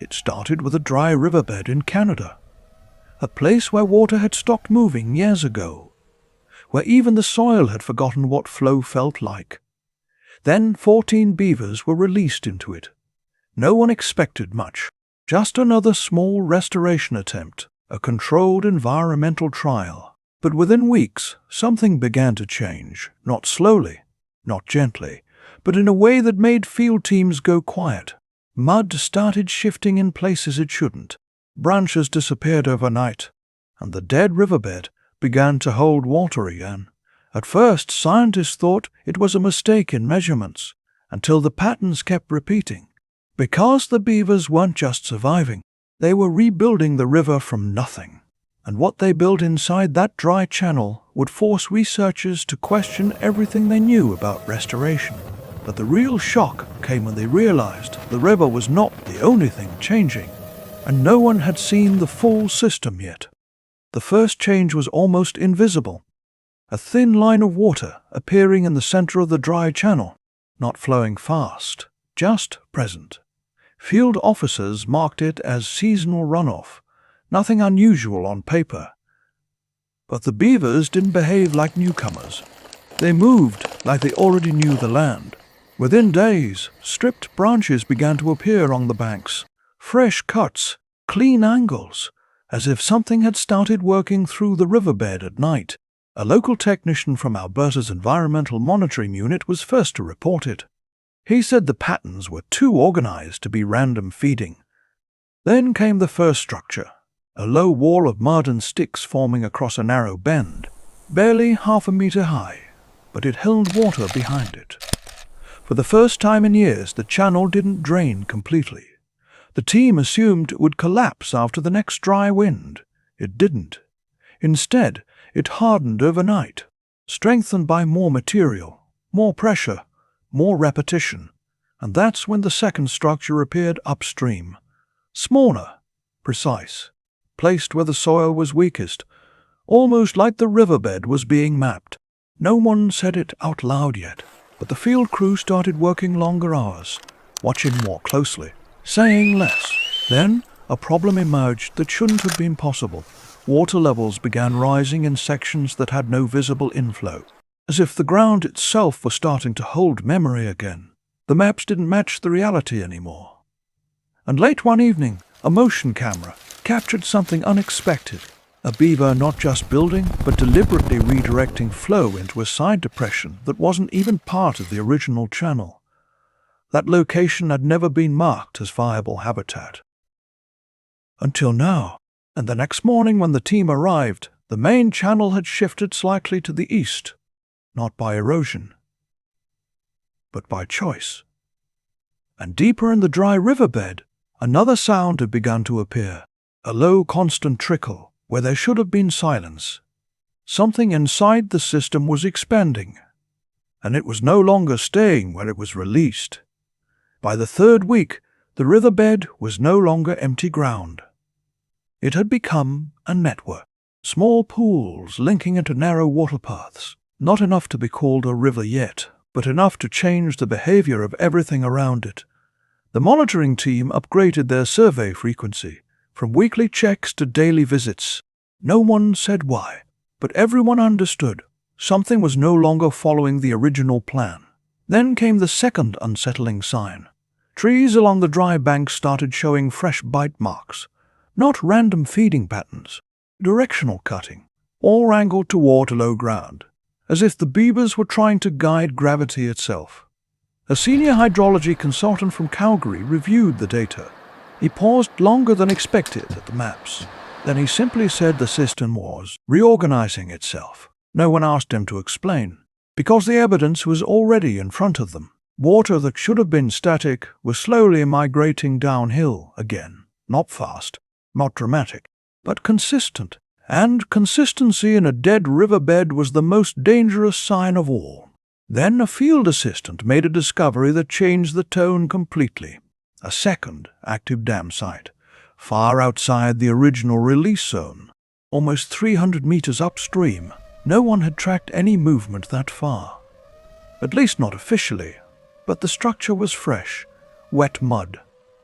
It started with a dry riverbed in Canada, a place where water had stopped moving years ago, where even the soil had forgotten what flow felt like. Then 14 beavers were released into it. No one expected much, just another small restoration attempt, a controlled environmental trial. But within weeks, something began to change, not slowly, not gently, but in a way that made field teams go quiet. Mud started shifting in places it shouldn't. Branches disappeared overnight, and the dead riverbed began to hold water again. At first, scientists thought it was a mistake in measurements, until the patterns kept repeating. Because the beavers weren't just surviving, they were rebuilding the river from nothing. And what they built inside that dry channel would force researchers to question everything they knew about restoration. But the real shock came when they realized the river was not the only thing changing, and no one had seen the full system yet. The first change was almost invisible. A thin line of water appearing in the center of the dry channel, not flowing fast, just present. Field officers marked it as seasonal runoff, nothing unusual on paper. But the beavers didn't behave like newcomers. They moved like they already knew the land. Within days, stripped branches began to appear on the banks, fresh cuts, clean angles, as if something had started working through the riverbed at night. A local technician from Alberta's Environmental Monitoring Unit was first to report it. He said the patterns were too organized to be random feeding. Then came the first structure, a low wall of mud and sticks forming across a narrow bend, barely half a meter high, but it held water behind it. For the first time in years, the channel didn't drain completely. The team assumed it would collapse after the next dry wind. It didn't. Instead, it hardened overnight, strengthened by more material, more pressure, more repetition. And that's when the second structure appeared upstream. Smaller, precise, placed where the soil was weakest, almost like the riverbed was being mapped. No one said it out loud yet, but the field crew started working longer hours, watching more closely, saying less. Then a problem emerged that shouldn't have been possible. Water levels began rising in sections that had no visible inflow, as if the ground itself was starting to hold memory again. The maps didn't match the reality anymore. And late one evening, a motion camera captured something unexpected. A beaver not just building, but deliberately redirecting flow into a side depression that wasn't even part of the original channel. That location had never been marked as viable habitat. Until now, and the next morning when the team arrived, the main channel had shifted slightly to the east, not by erosion, but by choice. And deeper in the dry riverbed, another sound had begun to appear, a low, constant trickle where there should have been silence. Something inside the system was expanding, and it was no longer staying where it was released. By the third week, the riverbed was no longer empty ground. It had become a network, small pools linking into narrow water paths, not enough to be called a river yet, but enough to change the behavior of everything around it. The monitoring team upgraded their survey frequency, from weekly checks to daily visits. No one said why, but everyone understood. Something was no longer following the original plan. Then came the second unsettling sign. Trees along the dry banks started showing fresh bite marks, not random feeding patterns, directional cutting, all angled toward low ground, as if the beavers were trying to guide gravity itself. A senior hydrology consultant from Calgary reviewed the data. He paused longer than expected at the maps. Then he simply said the system was reorganizing itself. No one asked him to explain, because the evidence was already in front of them. Water that should have been static was slowly migrating downhill again, not fast, not dramatic, but consistent. And consistency in a dead riverbed was the most dangerous sign of all. Then a field assistant made a discovery that changed the tone completely. A second active dam site, far outside the original release zone, almost 300 meters upstream. No one had tracked any movement that far. At least not officially, but the structure was fresh, wet mud,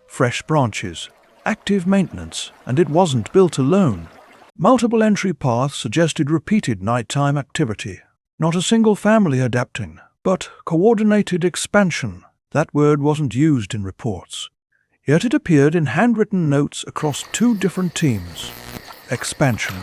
fresh branches, active maintenance, and it wasn't built alone. Multiple entry paths suggested repeated nighttime activity. Not a single family adapting, but coordinated expansion. That word wasn't used in reports. Yet it appeared in handwritten notes across 2 different teams. Expansion.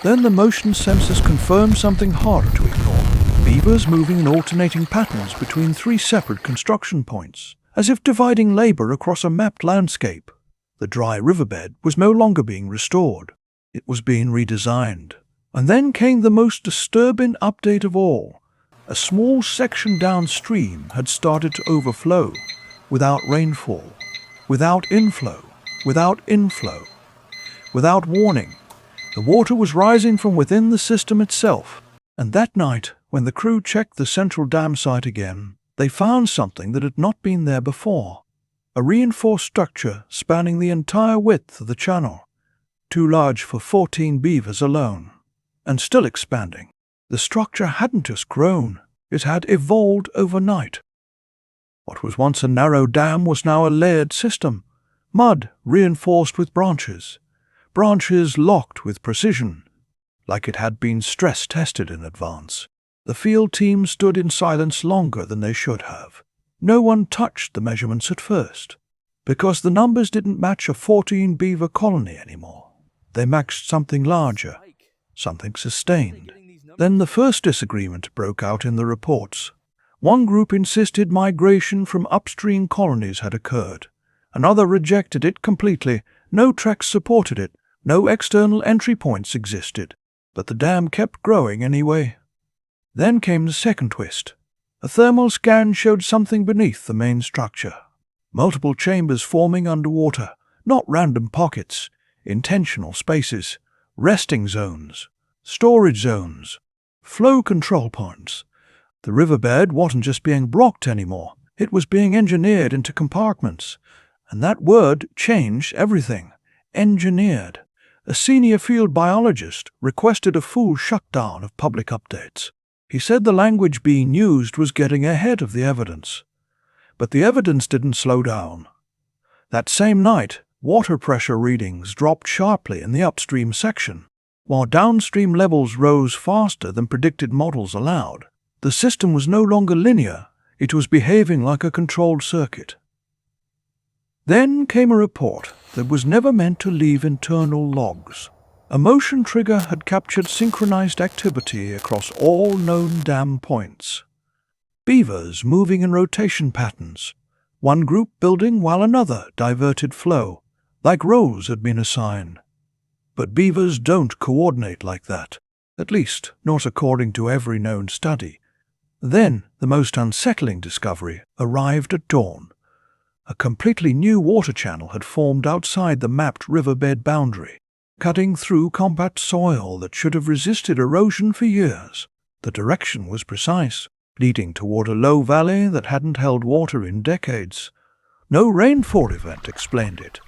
Then the motion sensors confirmed something harder to ignore. Beavers moving in alternating patterns between 3 separate construction points, as if dividing labor across a mapped landscape. The dry riverbed was no longer being restored. It was being redesigned. And then came the most disturbing update of all. A small section downstream had started to overflow, without rainfall, without inflow, without warning. The water was rising from within the system itself. And that night, when the crew checked the central dam site again, they found something that had not been there before. A reinforced structure spanning the entire width of the channel, too large for 14 beavers alone, and still expanding. The structure hadn't just grown, it had evolved overnight. What was once a narrow dam was now a layered system, mud reinforced with branches locked with precision, like it had been stress-tested in advance. The field team stood in silence longer than they should have. No one touched the measurements at first, because the numbers didn't match a 14 beaver colony anymore. They matched something larger, something sustained. Then the first disagreement broke out in the reports. One group insisted migration from upstream colonies had occurred. Another rejected it completely. No tracks supported it. No external entry points existed. But the dam kept growing anyway. Then came the second twist. A thermal scan showed something beneath the main structure. Multiple chambers forming underwater, not random pockets, intentional spaces, resting zones, storage zones, flow control points. The riverbed wasn't just being blocked anymore, it was being engineered into compartments. And that word changed everything. Engineered. A senior field biologist requested a full shutdown of public updates. He said the language being used was getting ahead of the evidence. But the evidence didn't slow down. That same night, water pressure readings dropped sharply in the upstream section, while downstream levels rose faster than predicted models allowed. The system was no longer linear, it was behaving like a controlled circuit. Then came a report that was never meant to leave internal logs. A motion trigger had captured synchronized activity across all known dam points. Beavers moving in rotation patterns, one group building while another diverted flow, like roles had been assigned. But beavers don't coordinate like that, at least not according to every known study. Then the most unsettling discovery arrived at dawn. A completely new water channel had formed outside the mapped riverbed boundary, cutting through compact soil that should have resisted erosion for years. The direction was precise, leading toward a low valley that hadn't held water in decades. No rainfall event explained it.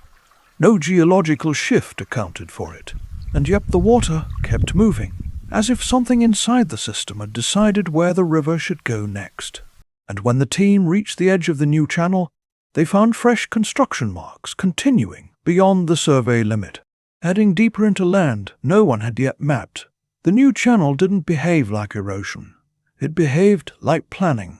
No geological shift accounted for it. And yet the water kept moving, as if something inside the system had decided where the river should go next. And when the team reached the edge of the new channel, they found fresh construction marks continuing beyond the survey limit, heading deeper into land no one had yet mapped. The new channel didn't behave like erosion. It behaved like planning.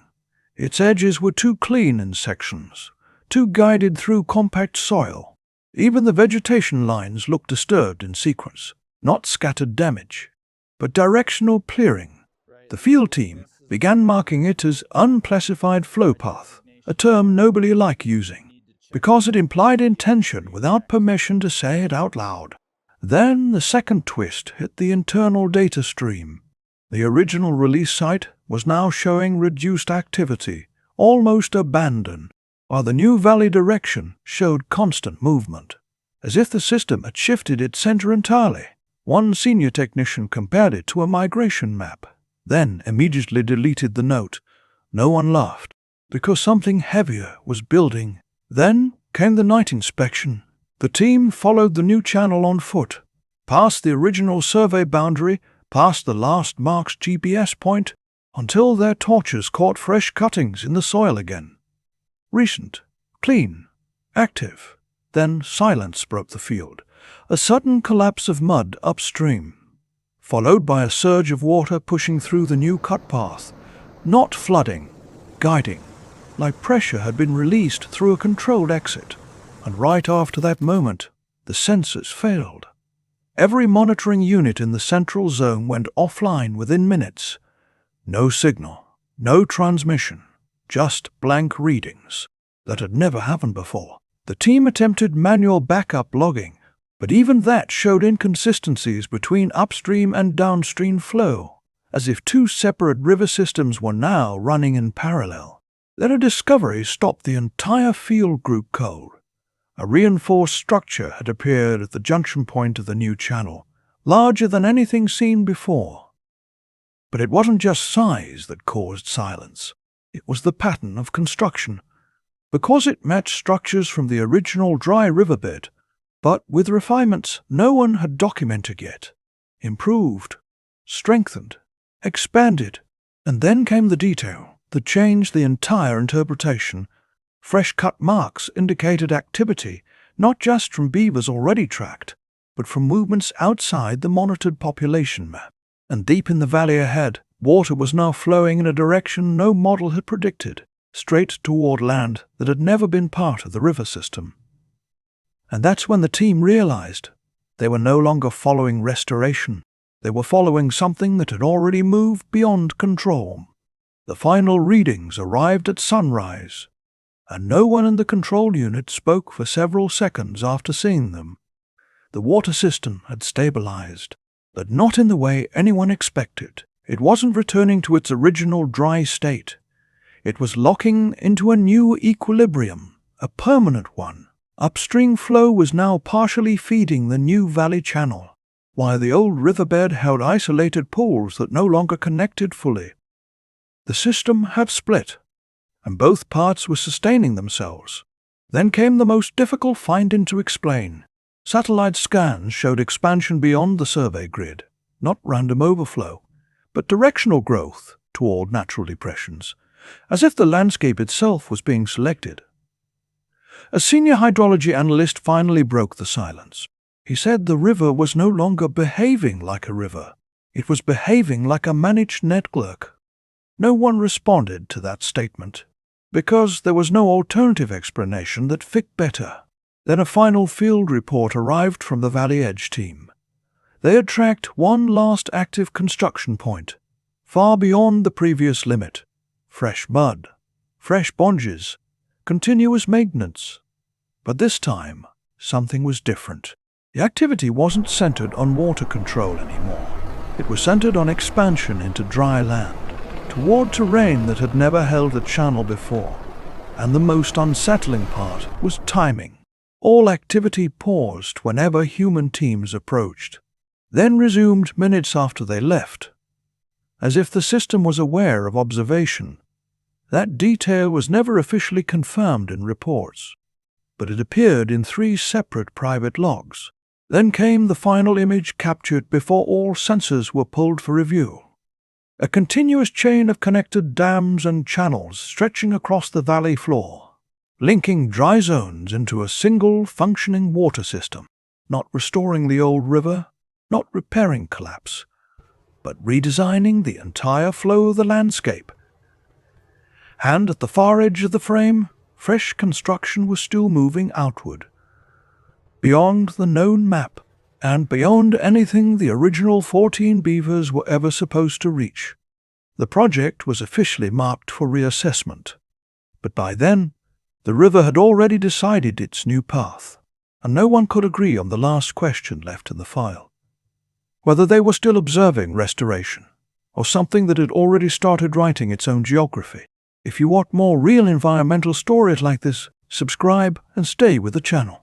Its edges were too clean in sections, too guided through compact soil. Even the vegetation lines looked disturbed in sequence, not scattered damage, but directional clearing. The field team began marking it as unclassified flow path, a term nobody liked using, because it implied intention without permission to say it out loud. Then the second twist hit the internal data stream. The original release site was now showing reduced activity, almost abandoned, while the new valley direction showed constant movement, as if the system had shifted its center entirely. One senior technician compared it to a migration map, then immediately deleted the note. No one laughed, because something heavier was building. Then came the night inspection. The team followed the new channel on foot, past the original survey boundary, past the last marked GPS point, until their torches caught fresh cuttings in the soil again. Recent, clean, active, Then silence broke the field, a sudden collapse of mud upstream, followed by a surge of water pushing through the new cut path, not flooding, guiding, like pressure had been released through a controlled exit. And right after that moment, the sensors failed. Every monitoring unit in the central zone went offline within minutes. No signal, no transmission, just blank readings. That had never happened before. The team attempted manual backup logging, but even that showed inconsistencies between upstream and downstream flow, as if two separate river systems were now running in parallel. Then a discovery stopped the entire field group cold. A reinforced structure had appeared at the junction point of the new channel, larger than anything seen before. But it wasn't just size that caused silence. It was the pattern of construction. Because it matched structures from the original dry riverbed, but with refinements no one had documented yet. Improved, strengthened, expanded. And then came the detail that changed the entire interpretation. Fresh cut marks indicated activity, not just from beavers already tracked, but from movements outside the monitored population map. And deep in the valley ahead, water was now flowing in a direction no model had predicted, straight toward land that had never been part of the river system. And that's when the team realized they were no longer following restoration. They were following something that had already moved beyond control. The final readings arrived at sunrise, and no one in the control unit spoke for several seconds after seeing them. The water system had stabilized, but not in the way anyone expected. It wasn't returning to its original dry state. It was locking into a new equilibrium, a permanent one. Upstream flow was now partially feeding the new valley channel, while the old riverbed held isolated pools that no longer connected fully. The system had split, and both parts were sustaining themselves. Then came the most difficult finding to explain. Satellite scans showed expansion beyond the survey grid, not random overflow, but directional growth toward natural depressions, as if the landscape itself was being selected. A senior hydrology analyst finally broke the silence. He said the river was no longer behaving like a river. It was behaving like a managed network. No one responded to that statement, because there was no alternative explanation that fit better. Then a final field report arrived from the Valley Edge team. They had tracked one last active construction point, far beyond the previous limit. Fresh mud, fresh bonges, continuous maintenance. But this time, something was different. The activity wasn't centered on water control anymore. It was centered on expansion into dry land, toward terrain that had never held a channel before. And the most unsettling part was timing. All activity paused whenever human teams approached, then resumed minutes after they left, as if the system was aware of observation. That detail was never officially confirmed in reports, but it appeared in 3 separate private logs. Then came the final image captured before all sensors were pulled for review. A continuous chain of connected dams and channels stretching across the valley floor, linking dry zones into a single functioning water system, not restoring the old river, not repairing collapse, but redesigning the entire flow of the landscape. And at the far edge of the frame, fresh construction was still moving outward, beyond the known map, and beyond anything the original 14 beavers were ever supposed to reach. The project was officially marked for reassessment, but by then, the river had already decided its new path, and no one could agree on the last question left in the file. Whether they were still observing restoration, or something that had already started writing its own geography. If you want more real environmental stories like this, subscribe and stay with the channel.